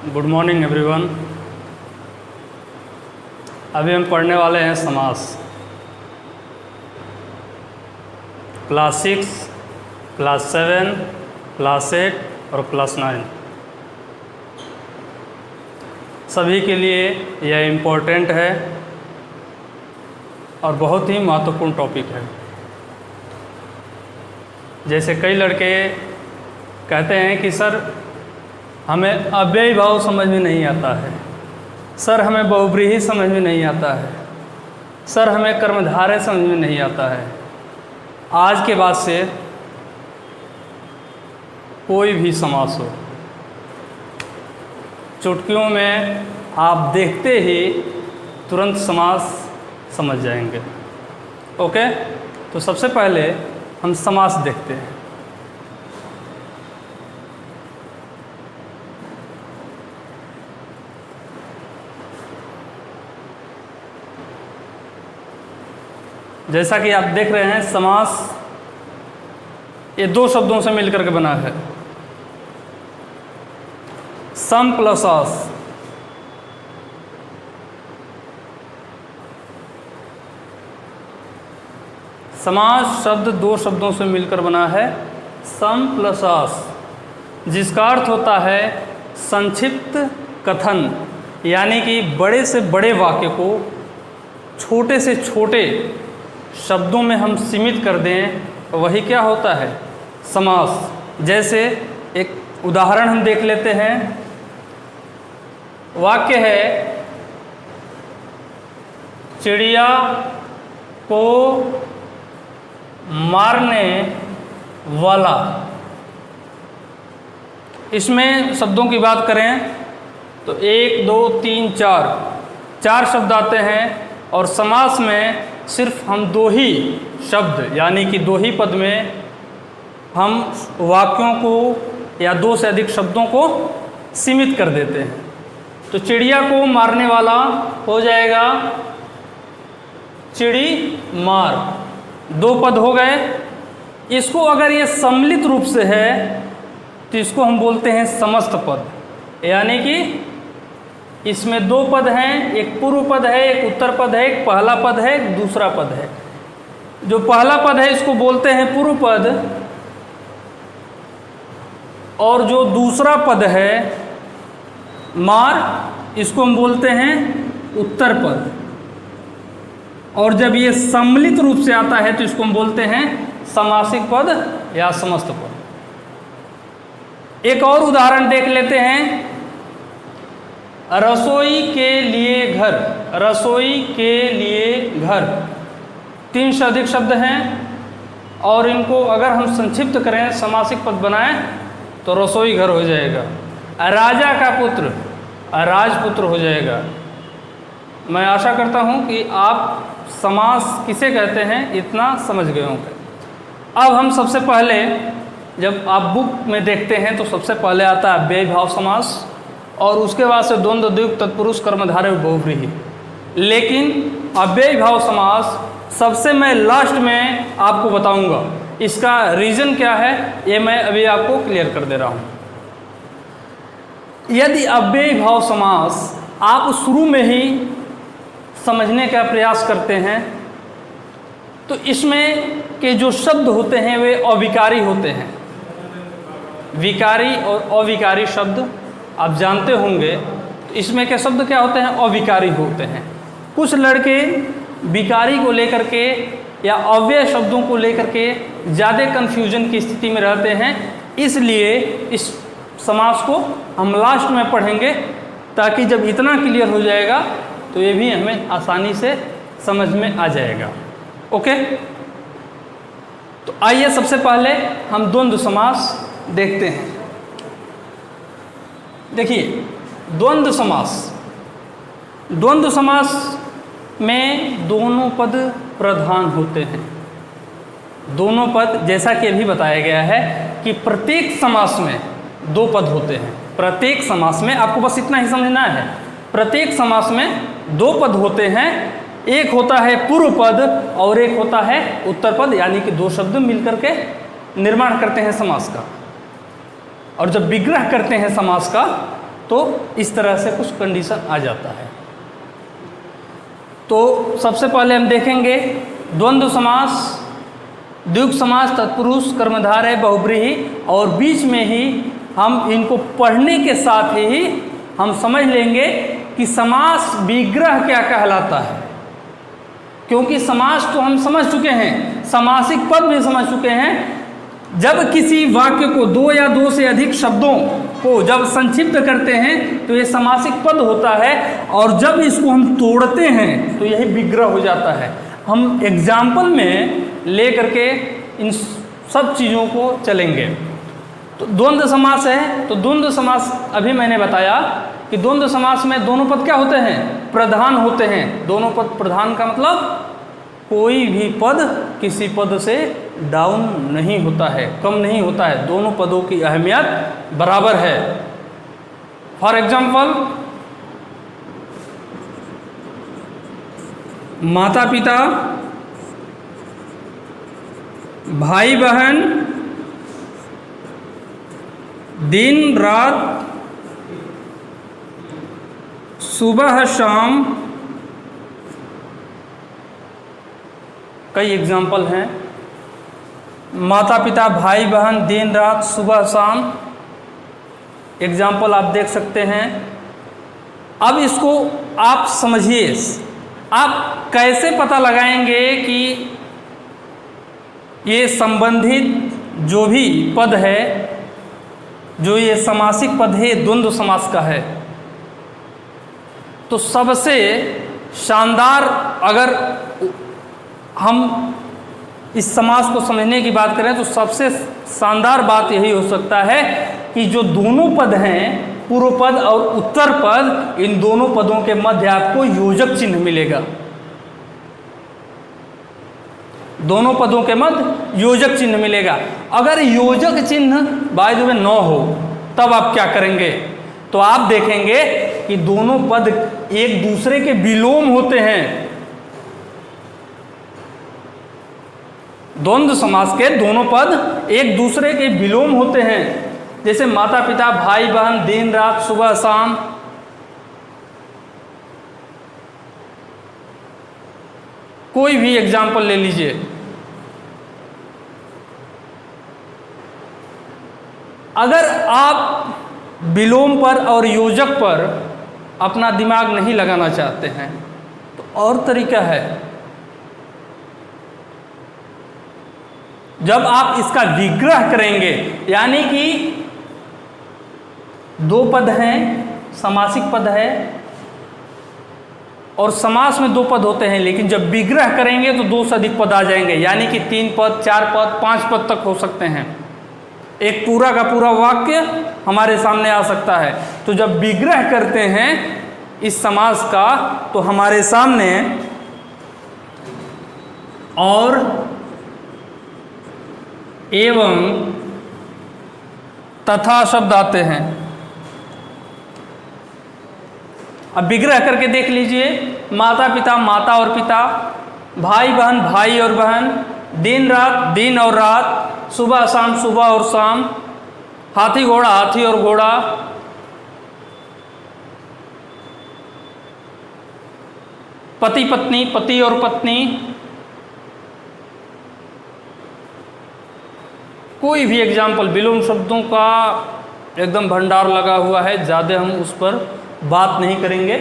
Good morning everyone. अभी हम पढ़ने वाले हैं समास। क्लास 6, क्लास 7, क्लास 8 और क्लास 9 सभी के लिए यह इम्पोर्टेंट है और बहुत ही महत्वपूर्ण टॉपिक है। जैसे कई लड़के कहते हैं कि सर हमें अव्ययी भाव समझ में नहीं आता है, सर हमें बहुब्रीहि समझ में नहीं आता है, सर हमें कर्मधारय समझ में नहीं आता है। आज के बाद से कोई भी समास हो, चुटकियों में आप देखते ही तुरंत समास समझ जाएंगे। ओके, तो सबसे पहले हम समास देखते हैं। जैसा कि आप देख रहे हैं, समास ये दो शब्दों से मिलकर के बना है, सम प्लस अस। समास शब्द दो शब्दों से मिलकर बना है, सम प्लस अस, जिसका अर्थ होता है संक्षिप्त कथन, यानी कि बड़े से बड़े वाक्य को छोटे से छोटे शब्दों में हम सीमित कर दें, वही क्या होता है, समास। जैसे एक उदाहरण हम देख लेते हैं। वाक्य है, चिड़िया को मारने वाला। इसमें शब्दों की बात करें तो 1, 2, 3, 4 शब्द आते हैं और समास में सिर्फ हम दो ही शब्द यानी कि दो ही पद में हम वाक्यों को या दो से अधिक शब्दों को सीमित कर देते हैं। तो चिड़िया को मारने वाला हो जाएगा चिड़ी मार, दो पद हो गए। इसको अगर ये सम्मिलित रूप से है तो इसको हम बोलते हैं समस्त पद, यानी कि इसमें दो पद हैं, एक पूर्व पद है, एक उत्तर पद है, एक पहला पद है, एक दूसरा पद है। जो पहला पद है इसको बोलते हैं पूर्व पद, और जो दूसरा पद है मार, इसको हम बोलते हैं उत्तर पद। और जब ये सम्मिलित रूप से आता है तो इसको हम बोलते हैं समासिक पद या समस्त पद। एक और उदाहरण देख लेते हैं। रसोई के लिए घर, रसोई के लिए घर, 3 से अधिक शब्द हैं और इनको अगर हम संक्षिप्त करें, समासिक पद बनाएं तो रसोई घर हो जाएगा। राजा का पुत्र राजपुत्र हो जाएगा। मैं आशा करता हूं कि आप समास किसे कहते हैं इतना समझ गए होंगे। अब हम सबसे पहले जब आप बुक में देखते हैं तो सबसे पहले आता है अव्ययी भाव समास और उसके बाद से द्वंद्व, द्विगु, तत्पुरुष, कर्मधारय और बहुव्रीहि। लेकिन अव्ययी भाव समास सबसे मैं लास्ट में आपको बताऊंगा। इसका रीज़न क्या है ये मैं अभी आपको क्लियर कर दे रहा हूं। यदि अव्ययी भाव समास आप शुरू में ही समझने का प्रयास करते हैं तो इसमें के जो शब्द होते हैं वे अविकारी होते हैं। विकारी और अविकारी शब्द आप जानते होंगे। तो इसमें के शब्द क्या होते हैं, अविकारी होते हैं। कुछ लड़के विकारी को लेकर के या अव्यय शब्दों को लेकर के ज़्यादा कन्फ्यूजन की स्थिति में रहते हैं। इसलिए इस समास को हम लास्ट में पढ़ेंगे ताकि जब इतना क्लियर हो जाएगा तो ये भी हमें आसानी से समझ में आ जाएगा। ओके, तो आइए सबसे पहले हम द्वंद्व समास देखते हैं। देखिए, द्वंद्व समास, द्वंद्व समास में दोनों पद प्रधान होते हैं। दोनों पद, जैसा कि अभी बताया गया है कि प्रत्येक समास में दो पद होते हैं। प्रत्येक समास में आपको बस इतना ही समझना है, प्रत्येक समास में दो पद होते हैं। एक होता है पूर्व पद और एक होता है उत्तर पद, यानी कि दो शब्द मिलकर के निर्माण करते हैं समास का। और जब विग्रह करते हैं समास का तो इस तरह से कुछ कंडीशन आ जाता है। तो सबसे पहले हम देखेंगे द्वंद्व समास, द्विगु समास, तत्पुरुष, कर्मधारय, बहुब्रीहि, और बीच में ही हम इनको पढ़ने के साथ ही हम समझ लेंगे कि समास विग्रह क्या कहलाता है। क्योंकि समास तो हम समझ चुके हैं, समासिक पद भी समझ चुके हैं। जब किसी वाक्य को दो या दो से अधिक शब्दों को जब संक्षिप्त करते हैं तो ये समासिक पद होता है, और जब इसको हम तोड़ते हैं तो यही विग्रह हो जाता है। हम एग्जाम्पल में ले करके इन सब चीज़ों को चलेंगे। तो द्वंद्व समास है, तो द्वंद्व समास अभी मैंने बताया कि द्वंद्व समास में दोनों पद क्या होते हैं? प्रधान होते हैं। दोनों पद प्रधान का मतलब कोई भी पद किसी पद से डाउन नहीं होता है, कम नहीं होता है, दोनों पदों की अहमियत बराबर है। फॉर एग्जाम्पल, माता पिता, भाई बहन, दिन रात, सुबह शाम, कई एग्जाम्पल हैं। माता पिता, भाई बहन, दिन रात, सुबह शाम, एग्जाम्पल आप देख सकते हैं। अब इसको आप समझिए, आप कैसे पता लगाएंगे कि ये संबंधित जो भी पद है, जो ये समासिक पद है, द्वंद्व समास का है। तो सबसे शानदार, अगर हम इस समास को समझने की बात करें तो सबसे शानदार बात यही हो सकता है कि जो दोनों पद हैं, पूर्व पद और उत्तर पद, इन दोनों पदों के मध्य आपको योजक चिन्ह मिलेगा। दोनों पदों के मध्य योजक चिन्ह मिलेगा। अगर योजक चिन्ह बाय द वे न हो तब आप क्या करेंगे? तो आप देखेंगे कि दोनों पद एक दूसरे के विलोम होते हैं। द्वंद्व समास के दोनों पद एक दूसरे के विलोम होते हैं। जैसे माता पिता, भाई बहन, दिन रात, सुबह शाम। कोई भी एग्जाम्पल ले लीजिए। अगर आप विलोम पर और योजक पर अपना दिमाग नहीं लगाना चाहते हैं तो और तरीका है। जब आप इसका विग्रह करेंगे, यानी कि दो पद हैं, समासिक पद है, और समास में दो पद होते हैं, लेकिन जब विग्रह करेंगे तो दो से अधिक पद आ जाएंगे, यानी कि 3 पद, 4 पद, 5 पद तक हो सकते हैं। एक पूरा का पूरा वाक्य हमारे सामने आ सकता है। तो जब विग्रह करते हैं इस समास का तो हमारे सामने और, एवं, तथा शब्द आते हैं। अब विग्रह करके देख लीजिए। माता पिता, माता और पिता, भाई बहन, भाई और बहन, दिन रात, दिन और रात, सुबह शाम, सुबह और शाम, हाथी घोड़ा, हाथी और घोड़ा, पति पत्नी, पति और पत्नी। कोई भी एग्जाम्पल, विलोम शब्दों का एकदम भंडार लगा हुआ है, ज़्यादा हम उस पर बात नहीं करेंगे।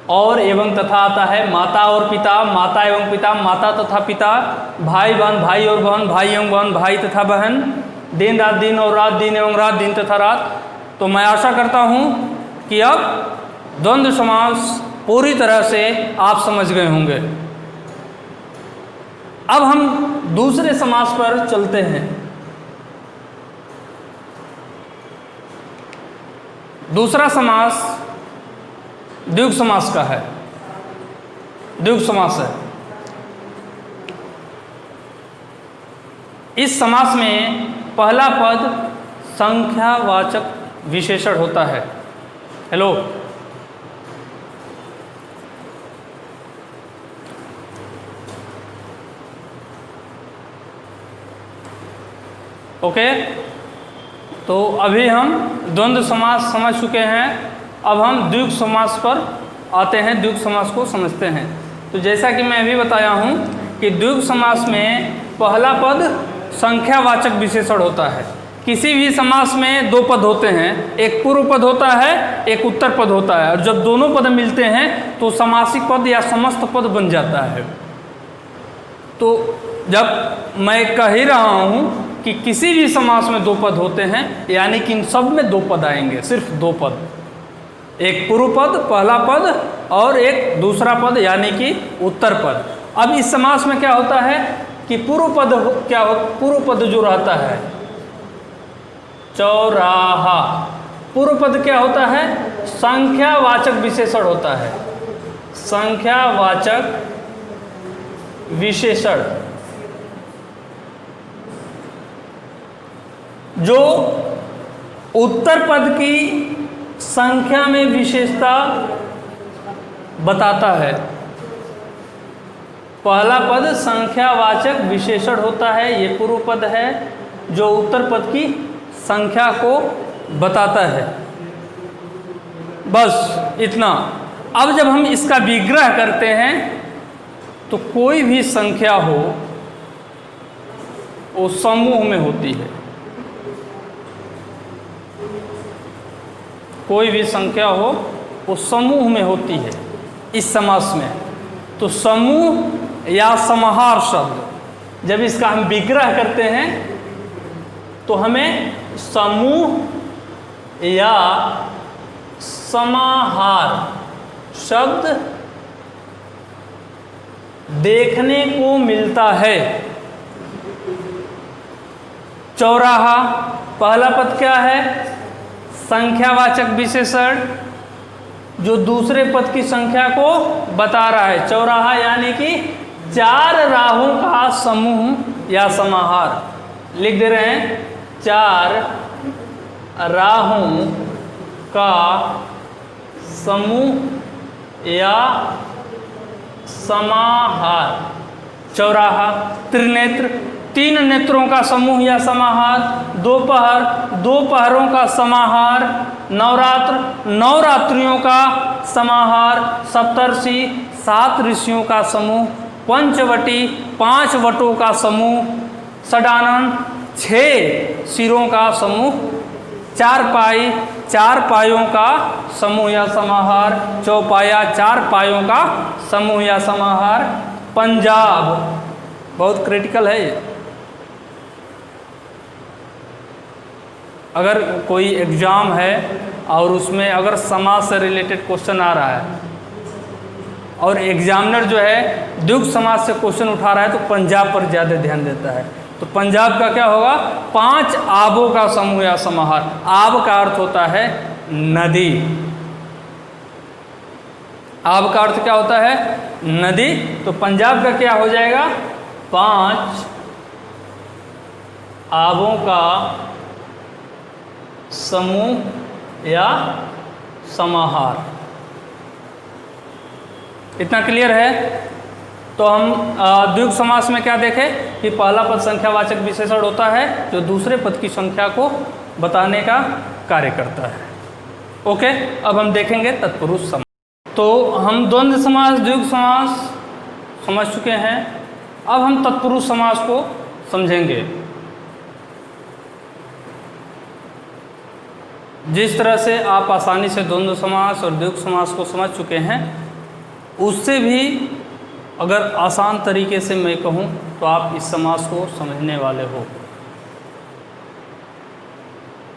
और एवं तथा आता है, माता और पिता, माता एवं पिता, माता तथा पिता, भाई बहन, भाई और बहन, भाई एवं बहन, भाई तथा बहन, दिन रात, दिन और रात, दिन एवं रात, दिन तथा रात। तो मैं आशा करता हूँ कि अब द्वंद्व समास पूरी तरह से आप समझ गए होंगे। अब हम दूसरे समास पर चलते हैं। दूसरा समास द्विगु समास का है, द्विगु समास है। इस समास में पहला पद संख्यावाचक विशेषण होता है। Hello, okay. तो अभी हम द्वंद्व समास समझ चुके हैं, अब हम द्विगु समास पर आते हैं, द्विगु समास को समझते हैं। तो जैसा कि मैं अभी बताया हूँ कि द्विगु समास में पहला पद संख्यावाचक विशेषण होता है। किसी भी समास में दो पद होते हैं, एक पूर्व पद होता है, एक उत्तर पद होता है, और जब दोनों पद मिलते हैं तो समासिक पद या समस्त पद बन जाता है। तो जब मैं कह ही रहा हूँ कि किसी भी समास में दो पद होते हैं, यानी कि इन सब में दो पद आएंगे, सिर्फ दो पद, एक पूर्व पद पहला पद और एक दूसरा पद यानी कि उत्तर पद। अब इस समास में क्या होता है कि पूर्व पद पूर्व पद जो रहता है चौराहा, पूर्व पद क्या होता है? संख्यावाचक विशेषण होता है, संख्यावाचक विशेषण। जो उत्तर पद की संख्या में विशेषता बताता है। पहला पद संख्यावाचक विशेषण होता है, ये पूर्व पद है जो उत्तर पद की संख्या को बताता है। बस इतना। अब जब हम इसका विग्रह करते हैं तो कोई भी संख्या हो वो समूह में होती है, कोई भी संख्या हो वो समूह में होती है इस समास में। तो समूह या समाहार शब्द जब इसका हम विग्रह करते हैं तो हमें समूह या समाहार शब्द देखने को मिलता है। चौराहा पहला पद क्या है? संख्यावाचक विशेषण जो दूसरे पद की संख्या को बता रहा है। चौराहा यानी कि चार राहों का समूह या समाहार। लिख दे रहे हैं, चार राहों का समूह या समाहार। चौराहा। त्रिनेत्र, तीन नेत्रों का समूह या समाहार। दोपहर, दो पहरों का समाहार। नवरात्र, नवरात्रियों का समाहार। सप्तर्षि, सात ऋषियों का समूह। पंचवटी, पांच वटों का समूह। षडानन, छह सिरों का समूह। चारपाई, चार पायों का समूह या समाहार। चौपाया, चार पायों का समूह या समाहार। पंजाब, बहुत क्रिटिकल है ये। अगर कोई एग्ज़ाम है और उसमें अगर समास से रिलेटेड क्वेश्चन आ रहा है और एग्जामिनर जो है द्विगु समास से क्वेश्चन उठा रहा है तो पंजाब पर ज़्यादा ध्यान देता है। तो पंजाब का क्या होगा? पांच आबों का समूह या समाहार। आब का अर्थ होता है नदी। आब का अर्थ क्या होता है? नदी। तो पंजाब का क्या हो जाएगा? पांच आबों का समूह या समाहार। इतना क्लियर है? तो हम द्विगु समास में क्या देखें कि पहला पद संख्यावाचक विशेषण होता है जो दूसरे पद की संख्या को बताने का कार्य करता है। ओके, अब हम देखेंगे तत्पुरुष समास। तो हम द्वंद्व समास, द्विगु समास समझ चुके हैं। अब हम तत्पुरुष समास को समझेंगे। जिस तरह से आप आसानी से द्वंद्व समास और द्विगु समास को समझ चुके हैं, उससे भी अगर आसान तरीके से मैं कहूँ तो आप इस समास को समझने वाले हो।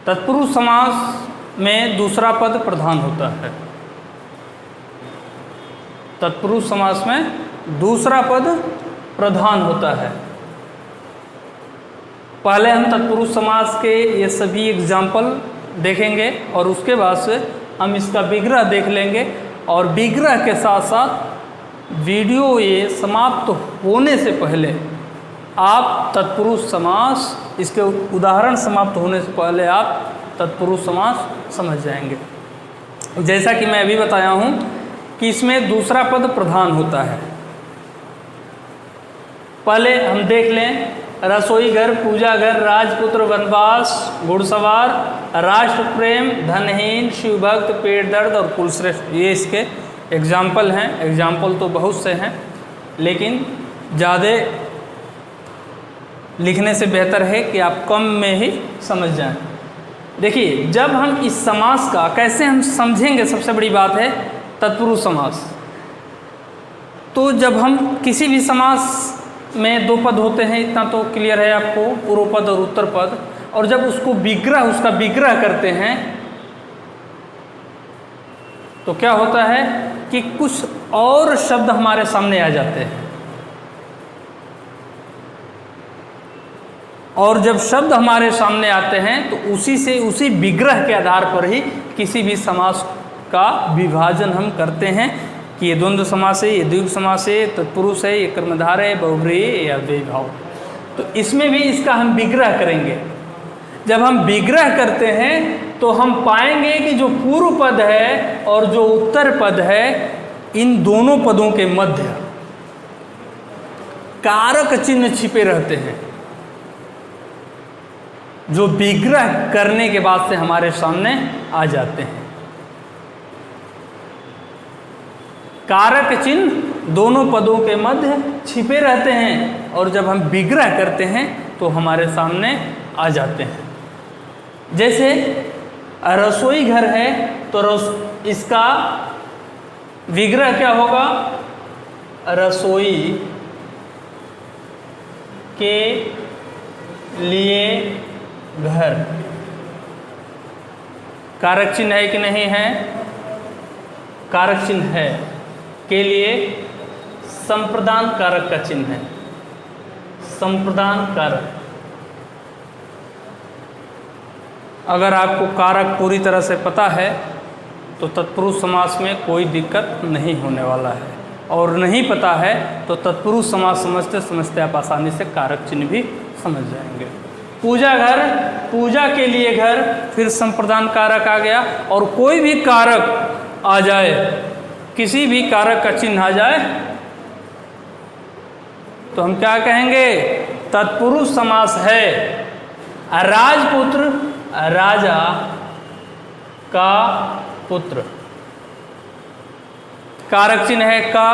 तत्पुरुष समास में दूसरा पद प्रधान होता है। तत्पुरुष समास में दूसरा पद प्रधान होता है। पहले हम तत्पुरुष समास के ये सभी एग्जाम्पल देखेंगे और उसके बाद से हम इसका विग्रह देख लेंगे, और विग्रह के साथ साथ वीडियो ये समाप्त होने से पहले आप तत्पुरुष समास, इसके उदाहरण समाप्त होने से पहले आप तत्पुरुष समास समझ जाएंगे। जैसा कि मैं अभी बताया हूँ कि इसमें दूसरा पद प्रधान होता है। पहले हम देख लें रसोई घर, पूजा घर, राजपुत्र, वनवास, घुड़सवार, राष्ट्र प्रेम, धनहीन, शिवभक्त, पेट दर्द और कुलश्रेष्ठ, ये इसके एग्जाम्पल हैं। एग्जाम्पल तो बहुत से हैं, लेकिन ज़्यादा लिखने से बेहतर है कि आप कम में ही समझ जाएं। देखिए, जब हम इस समास का कैसे हम समझेंगे, सबसे बड़ी बात है तत्पुरुष समास। तो जब हम किसी भी समास में दो पद होते हैं, इतना तो क्लियर है आपको, पूर्व पद और उत्तर पद, और जब उसको विग्रह, उसका विग्रह करते हैं तो क्या होता है कि कुछ और शब्द हमारे सामने आ जाते हैं, और जब शब्द हमारे सामने आते हैं तो उसी विग्रह के आधार पर ही किसी भी समास का विभाजन हम करते हैं कि ये द्वंद्व समास है, ये द्विगु समास है, तत्पुरुष है, ये कर्मधारय है, बहुव्रीहि है या द्विभाव। तो इसमें भी इसका हम विग्रह करेंगे। जब हम विग्रह करते हैं तो हम पाएंगे कि जो पूर्व पद है और जो उत्तर पद है, इन दोनों पदों के मध्य कारक चिन्ह छिपे रहते हैं, जो विग्रह करने के बाद से हमारे सामने आ जाते हैं। कारक चिन्ह दोनों पदों के मध्य छिपे रहते हैं, और जब हम विग्रह करते हैं तो हमारे सामने आ जाते हैं। जैसे रसोई घर है तो इसका विग्रह क्या होगा? रसोई के लिए घर। कारक चिन्ह है कि नहीं है? कारक चिन्ह है। के लिए संप्रदान कारक का चिन्ह है, संप्रदान कारक। अगर आपको कारक पूरी तरह से पता है तो तत्पुरुष समास में कोई दिक्कत नहीं होने वाला है, और नहीं पता है तो तत्पुरुष समास समझते समझते आप आसानी से कारक चिन्ह भी समझ जाएंगे। पूजा घर, पूजा के लिए घर, फिर संप्रदान कारक आ गया, और कोई भी कारक आ जाए, किसी भी कारक का चिन्ह आ जाए तो हम क्या कहेंगे? तत्पुरुष समास है। राजपुत्र, राजा का पुत्र, कारक चिन्ह है का।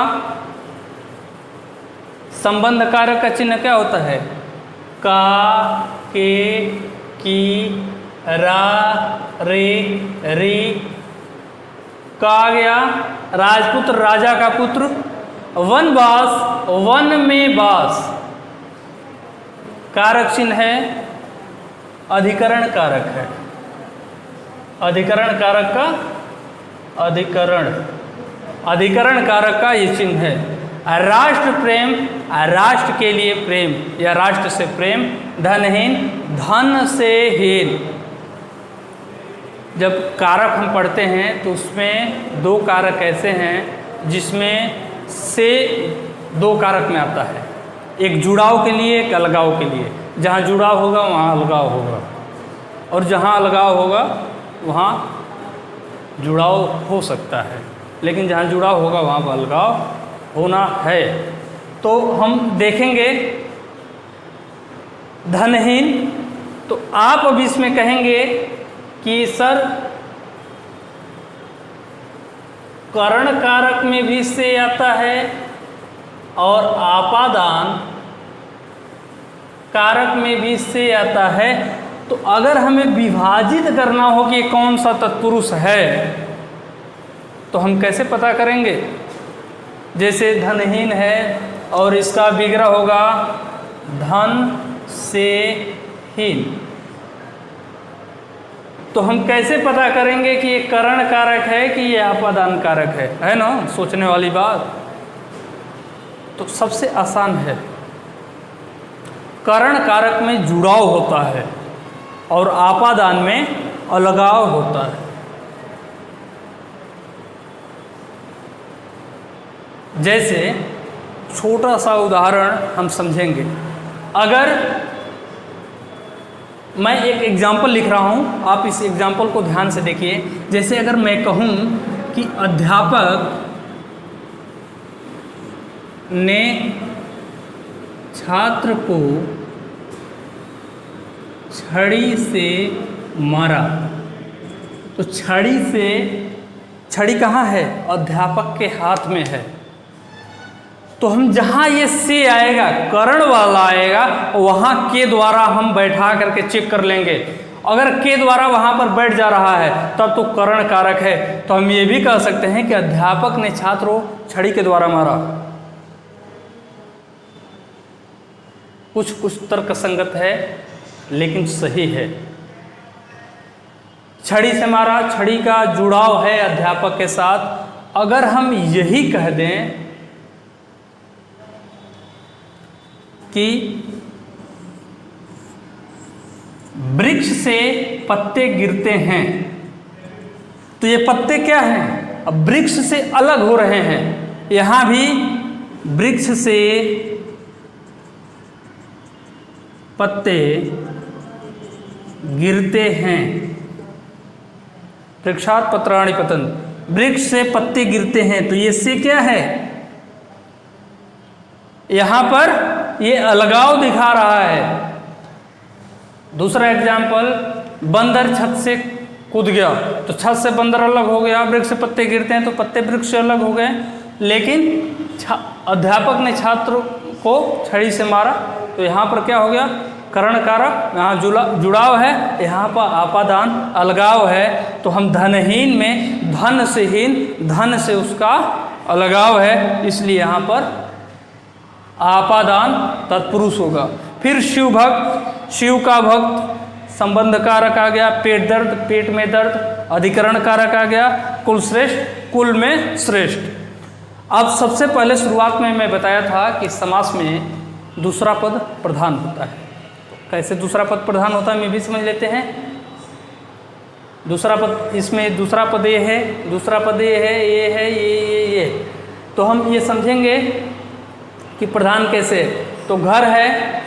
संबंध कारक का चिन्ह क्या होता है? का, के, की, रा, रे, री। का आ गया, राजपुत्र, राजा का पुत्र। वनवास, वन में वास, कारक चिन्ह है, अधिकरण कारक है। अधिकरण कारक का अधिकरण कारक का ये चिन्ह है। राष्ट्र प्रेम, राष्ट्र के लिए प्रेम या राष्ट्र से प्रेम। धनहीन, धन से हीन। जब कारक हम पढ़ते हैं तो उसमें दो कारक ऐसे हैं जिसमें से दो कारक में आता है, एक जुड़ाव के लिए, एक अलगाव के लिए। जहाँ जुड़ाव होगा वहाँ अलगाव होगा, और जहाँ अलगाव होगा वहाँ जुड़ाव हो सकता है, लेकिन जहाँ जुड़ाव होगा वहाँ पर अलगाव होना है। तो हम देखेंगे धनहीन, तो आप अब इसमें कहेंगे कि सर करण कारक में भी से आता है और आपादान कारक में भी से आता है, तो अगर हमें विभाजित करना हो कि कौन सा तत्पुरुष है तो हम कैसे पता करेंगे? जैसे धनहीन है और इसका विग्रह होगा धन से हीन, तो हम कैसे पता करेंगे कि ये करण कारक है कि ये आपादान कारक है ना? सोचने वाली बात। तो सबसे आसान है, करण कारक में जुड़ाव होता है और आपादान में अलगाव होता है। जैसे छोटा सा उदाहरण हम समझेंगे। अगर मैं एक एग्जाम्पल लिख रहा हूँ, आप इस एग्जाम्पल को ध्यान से देखिए। जैसे अगर मैं कहूँ कि अध्यापक ने छात्र को छड़ी से मारा। तो छड़ी कहाँ है? अध्यापक के हाथ में है। तो हम जहाँ ये से आएगा, करण वाला आएगा, वहाँ के द्वारा हम बैठा करके चेक कर लेंगे। अगर के द्वारा वहाँ पर बैठ जा रहा है तब तो करण कारक है। तो हम ये भी कह सकते हैं कि अध्यापक ने छात्र को छड़ी के द्वारा मारा। कुछ तर्क संगत है लेकिन सही है। छड़ी से मारा, छड़ी का जुड़ाव है अध्यापक के साथ। अगर हम यही कह दें कि वृक्ष से पत्ते गिरते हैं, तो ये पत्ते क्या हैं? अब वृक्ष से अलग हो रहे हैं। यहां भी वृक्ष से पत्ते गिरते हैं। वृक्षात् पत्राणि पतन्ति, वृक्ष से पत्ते गिरते हैं। तो ये से क्या है? यहां पर ये अलगाव दिखा रहा है। दूसरा एग्जाम्पल, बंदर छत से कूद गया, तो छत से बंदर अलग हो गया। वृक्ष से पत्ते गिरते हैं तो पत्ते वृक्ष से अलग हो गए। लेकिन अध्यापक ने छात्र को छड़ी से मारा, तो यहाँ पर क्या हो गया? करण कारक, यहाँ जुड़ाव है, यहाँ पर आपादान अलगाव है। तो हम धनहीन में धन से हीन, धन से उसका अलगाव है, इसलिए यहाँ पर आपादान तत्पुरुष होगा। फिर शिव भक्त, शिव का भक्त संबंध कारक आ गया। पेट दर्द, पेट में दर्द अधिकरण कारक आ गया। कुल श्रेष्ठ, कुल में श्रेष्ठ। अब सबसे पहले शुरुआत में मैं बताया था कि समास में दूसरा पद प्रधान होता है। कैसे दूसरा पद प्रधान होता है मैं भी समझ लेते हैं। दूसरा पद, इसमें दूसरा पद ये है, दूसरा पद ये है, ये है, ये। तो हम ये समझेंगे कि प्रधान कैसे। तो घर है,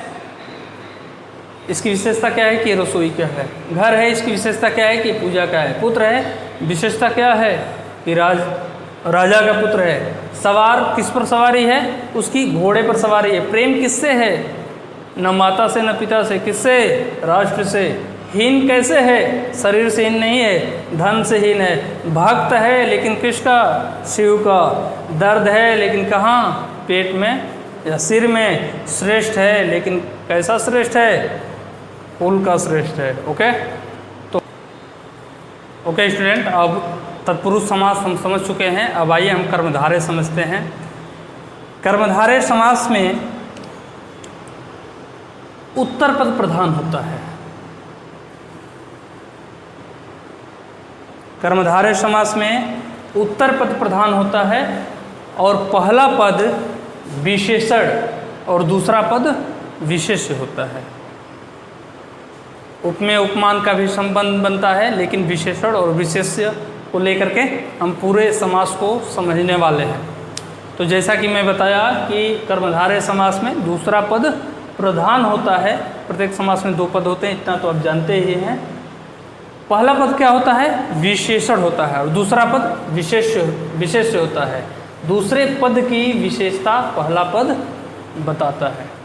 इसकी विशेषता क्या है कि रसोई क्या है। घर है, इसकी विशेषता क्या है कि पूजा क्या है। पुत्र है, विशेषता क्या है कि राजा का पुत्र है। सवार, किस पर सवारी है? उसकी घोड़े पर सवारी है। प्रेम किससे है? न माता से न पिता से, किससे? राष्ट्र से। हीन कैसे है? शरीर से हीन नहीं है, धन से हीन है। भक्त है लेकिन किसका? शिव का। दर्द है लेकिन कहाँ? पेट में या सिर में। श्रेष्ठ है लेकिन कैसा श्रेष्ठ है? कुल का श्रेष्ठ है। ओके, तो ओके स्टूडेंट, अब तत्पुरुष समास हम समझ चुके हैं। अब आइए हम कर्मधारय समझते हैं। कर्मधारय समास में उत्तर पद प्रधान होता है। कर्मधारय समास में उत्तर पद प्रधान होता है और पहला पद विशेषण और दूसरा पद विशेष्य होता है। उपमेय उपमान का भी संबंध बनता है, लेकिन विशेषण और विशेष्य को लेकर के हम पूरे समास को समझने वाले हैं। तो जैसा कि मैं बताया कि कर्मधारय समास में दूसरा पद प्रधान होता है। प्रत्येक समास में दो पद होते हैं, इतना तो आप जानते ही हैं। पहला पद क्या होता है? विशेषण होता है और दूसरा पद विशेष्य होता है। दूसरे पद की विशेषता पहला पद बताता है।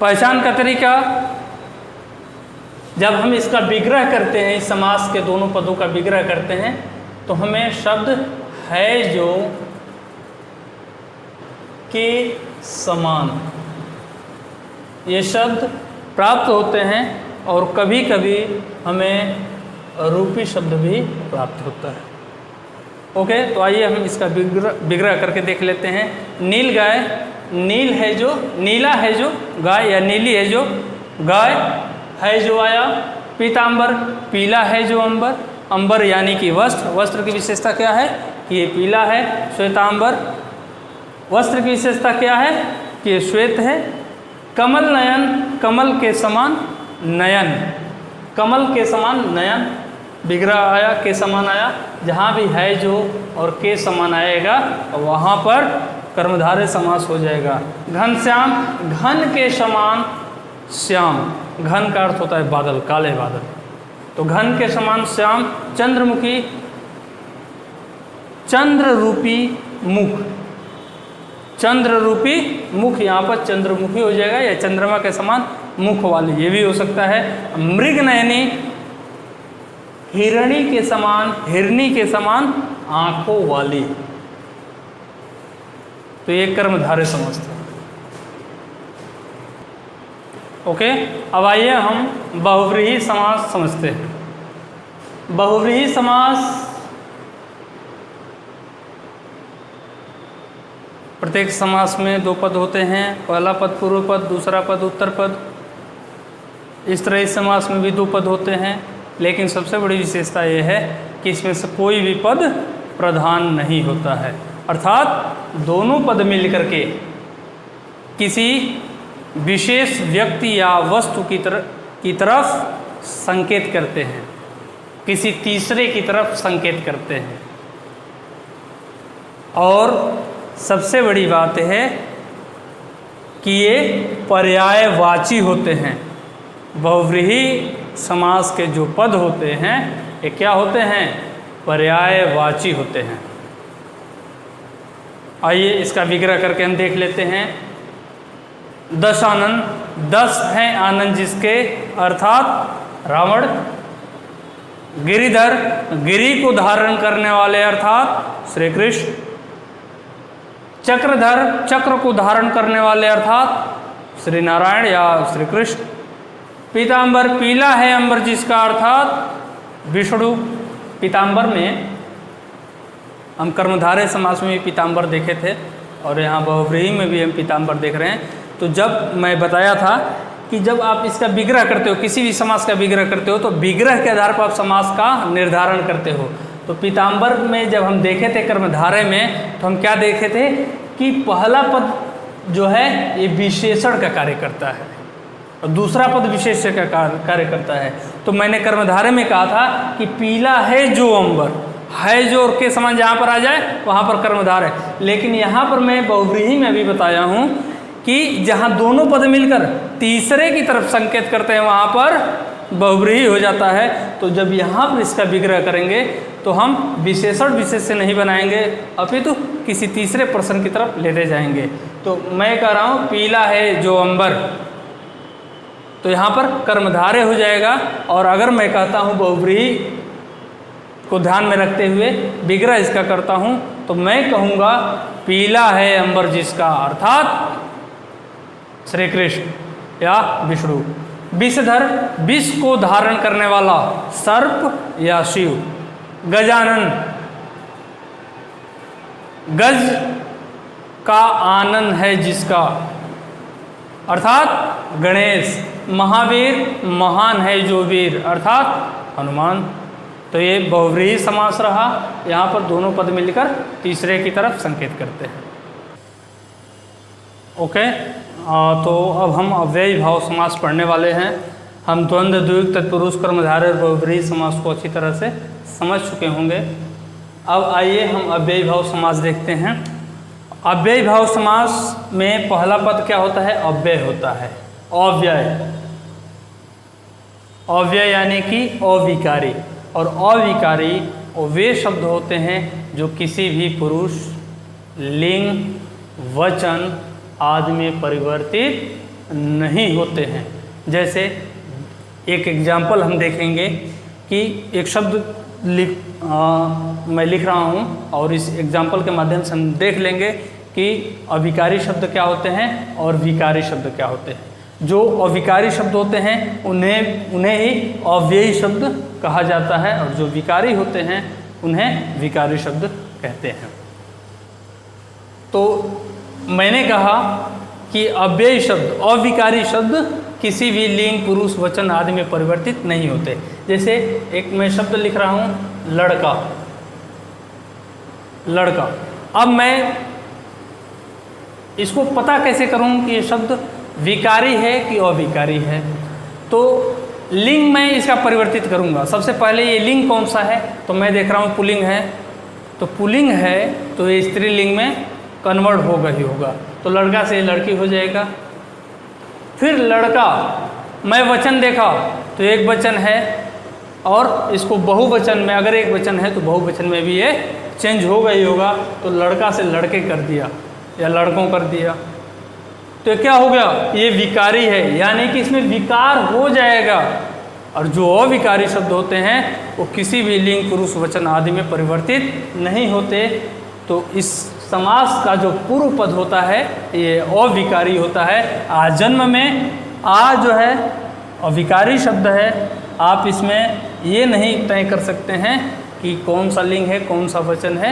पहचान का तरीका, जब हम इसका विग्रह करते हैं, इस समास के दोनों पदों का विग्रह करते हैं, तो हमें शब्द है जो के समान, ये शब्द प्राप्त होते हैं और कभी कभी हमें रूपी शब्द भी प्राप्त होता है। ओके, तो आइए हम इसका विग्रह करके देख लेते हैं। नील गाय, नील है जो, नीला है जो गाय, या नीली है जो गाय, है जो आया। पीतांबर, पीला है जो अंबर, अंबर यानी कि वस्त्र, वस्त्र की विशेषता क्या है कि ये पीला है। श्वेतांबर, वस्त्र की विशेषता क्या है कि ये श्वेत है। कमल नयन, कमल के समान नयन, कमल के समान नयन। विग्रह आया, के समान आया। जहाँ भी है जो और के समान आएगा वहाँ पर कर्मधारय समास हो जाएगा। घनश्याम, घन के समान श्याम, घन का अर्थ होता है बादल, काले बादल, तो घन के समान श्याम। चंद्रमुखी, चंद्र रूपी मुख, चंद्र रूपी मुख, यहाँ पर चंद्रमुखी हो जाएगा या चंद्रमा के समान मुख वाली, ये भी हो सकता है। मृग नयनी, हिरणी के समान आंखों वाली, तो ये कर्मधारय समास था। ओके, अब आइए हम बहुव्रीहि समास समझते हैं। बहुव्रीहि समास प्रत्येक समास में दो पद होते हैं, पहला पद पूर्व पद, दूसरा पद उत्तर पद। इस तरह इस समास में भी दो पद होते हैं, लेकिन सबसे बड़ी विशेषता यह है कि इसमें से कोई भी पद प्रधान नहीं होता है, अर्थात दोनों पद मिलकर के किसी विशेष व्यक्ति या वस्तु की तरफ संकेत करते हैं, किसी तीसरे की तरफ संकेत करते हैं। और सबसे बड़ी बात है कि ये पर्यायवाची होते हैं। बहुव्रीहि समास के जो पद होते हैं ये क्या होते हैं? पर्यायवाची होते हैं। आइए इसका विग्रह करके हम देख लेते हैं। 10 आनंद, 10 हैं आनंद जिसके, अर्थात रावण। गिरिधर, गिरि को धारण करने वाले अर्थात श्री कृष्ण। चक्रधर, चक्र को धारण करने वाले अर्थात श्री नारायण या श्री कृष्ण। पीतांबर, पीला है अंबर जिसका, अर्थात विष्णु। पीतांबर में हम कर्मधारय समास में भी पीतांबर देखे थे और यहाँ बहुव्रीहि में भी हम पीतांबर देख रहे हैं। तो जब मैं बताया था कि जब आप इसका विग्रह करते हो, किसी भी समास का विग्रह करते हो, तो विग्रह के आधार पर आप समास का निर्धारण करते हो। तो पीतांबर में जब हम देखे थे कर्मधारय में, तो हम क्या देखे थे कि पहला पद जो है ये विशेषण का कार्य करता है और दूसरा पद विशेष्य का कार्य करता है। तो मैंने कर्मधारय में कहा था कि पीला है जो अंबर, है जो के समान जहाँ पर आ जाए वहाँ पर कर्मधारय। लेकिन यहाँ पर मैं बहुव्रीहि में भी बताया हूँ कि जहाँ दोनों पद मिलकर तीसरे की तरफ संकेत करते हैं वहाँ पर बहुव्रीहि हो जाता है। तो जब यहाँ पर इसका विग्रह करेंगे तो हम विशेषण विशेष से नहीं बनाएंगे, अपितु किसी तीसरे पर्सन की तरफ लेते जाएंगे। तो मैं कह रहा हूँ पीला है जो अंबर, तो यहाँ पर कर्मधारय हो जाएगा। और अगर मैं कहता हूँ बहुव्रीहि को ध्यान में रखते हुए विग्रह इसका करता हूँ, तो मैं कहूँगा पीला है अंबर जिसका, अर्थात श्री कृष्ण या विष्णु। विषधर, विष को धारण करने वाला सर्प या शिव। गजानन, गज का आनन है जिसका, अर्थात गणेश। महावीर, महान है जो वीर, अर्थात हनुमान। तो ये बहुव्रीहि समास रहा, यहाँ पर दोनों पद मिलकर तीसरे की तरफ संकेत करते हैं। ओके, तो अब हम अव्ययी भाव समास पढ़ने वाले हैं। हम द्वंद्व, द्विग, तत्पुरुष, कर्मधारय और बहुव्रीहि समास को अच्छी तरह से समझ चुके होंगे। अब आइए हम अव्ययी भाव समास देखते हैं। अव्ययी भाव समास में पहला पद क्या होता है? अव्यय होता है। अव्यय, अव्यय यानी कि अविकारी। और अविकारी वे शब्द होते हैं जो किसी भी पुरुष, लिंग, वचन आदि में परिवर्तित नहीं होते हैं। जैसे एक एग्जाम्पल हम देखेंगे कि एक शब्द मैं लिख रहा हूँ और इस एग्जाम्पल के माध्यम से हम देख लेंगे कि अविकारी शब्द क्या होते हैं और विकारी शब्द क्या होते हैं। जो अविकारी शब्द होते हैं उन्हें ही अव्ययी शब्द कहा जाता है और जो विकारी होते हैं उन्हें विकारी शब्द कहते हैं। तो मैंने कहा कि अव्ययी शब्द, अविकारी शब्द किसी भी लिंग, पुरुष, वचन आदि में परिवर्तित नहीं होते। जैसे एक मैं शब्द लिख रहा हूँ लड़का, लड़का। अब मैं इसको पता कैसे करूँ कि ये शब्द विकारी है कि अविकारी है? तो लिंग में इसका परिवर्तित करूँगा। सबसे पहले ये लिंग कौन सा है? तो मैं देख रहा हूँ पुल्लिंग है, तो पुल्लिंग है तो ये स्त्रीलिंग में कन्वर्ट होगा ही होगा, तो लड़का से लड़की हो जाएगा। फिर लड़का, मैं वचन देखा तो एक वचन है और इसको बहुवचन में, अगर एक वचन है तो बहुवचन में भी ये चेंज होगा ही होगा, तो लड़का से लड़के कर दिया। या लड़कों कर दिया, तो क्या हो गया, ये विकारी है, यानी कि इसमें विकार हो जाएगा। और जो अविकारी शब्द होते हैं वो किसी भी लिंग, पुरुष, वचन आदि में परिवर्तित नहीं होते। तो इस समास का जो पूर्व पद होता है ये अविकारी होता है। आजन्म में आ जो है अविकारी शब्द है, आप इसमें ये नहीं तय कर सकते हैं कि कौन सा लिंग है, कौन सा वचन है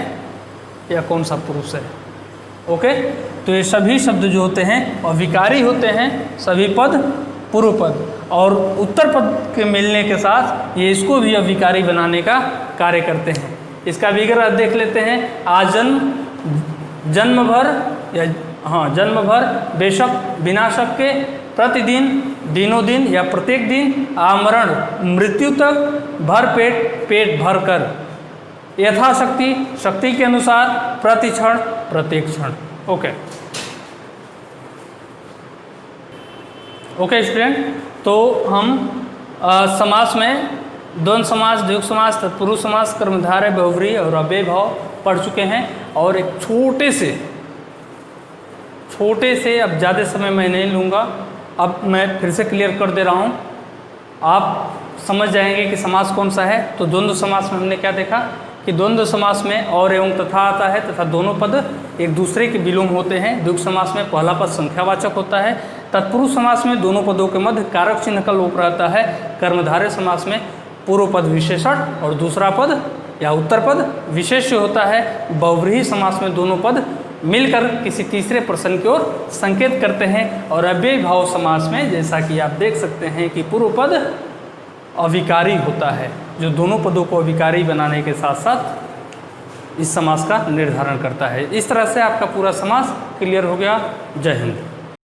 या कौन सा पुरुष है। ओके, तो ये सभी शब्द जो होते हैं अविकारी होते हैं, सभी पद पूर्व पद, और उत्तर पद के मिलने के साथ ये इसको भी अविकारी बनाने का कार्य करते हैं। इसका विग्रह देख लेते हैं। आजन्म, जन्म भर या जन्म भर, बेशक, बिना शक के, प्रतिदिन, दिनों दिन या प्रत्येक दिन, आमरण, मृत्यु तक, भर पेट, पेट भर कर, यथाशक्ति, शक्ति के अनुसार, प्रति क्षण, प्रत्येक क्षण। ओके स्टूडेंट, तो हम समास में द्वंद्व समास, द्विगु समास, तत्पुरुष समास, कर्मधारय, बहुव्रीहि और अव्यय भाव पढ़ चुके हैं। और एक छोटे से, अब ज़्यादा समय मैं नहीं लूँगा, अब मैं फिर से क्लियर कर दे रहा हूँ, आप समझ जाएंगे कि समास कौन सा है। तो द्वंद्व समास में हमने क्या देखा कि द्वंद्व समास में और एवं तथा आता है तथा दोनों पद एक दूसरे के विलोम होते हैं। द्विगु समास में पहला पद संख्यावाचक होता है। तत्पुरुष समास में दोनों पदों के मध्य कारक चिन्ह का लोप रहता है। कर्मधारय समास में पूर्व पद विशेषण और दूसरा पद या उत्तर पद विशेष्य होता है। बहुव्रीहि समास में दोनों पद मिलकर किसी तीसरे पर्सन की ओर संकेत करते हैं। और अव्यय भाव समास में जैसा कि आप देख सकते हैं कि पूर्व पद अविकारी होता है, जो दोनों पदों को अविकारी बनाने के साथ साथ इस समास का निर्धारण करता है। इस तरह से आपका पूरा समास क्लियर हो गया। जय हिंद।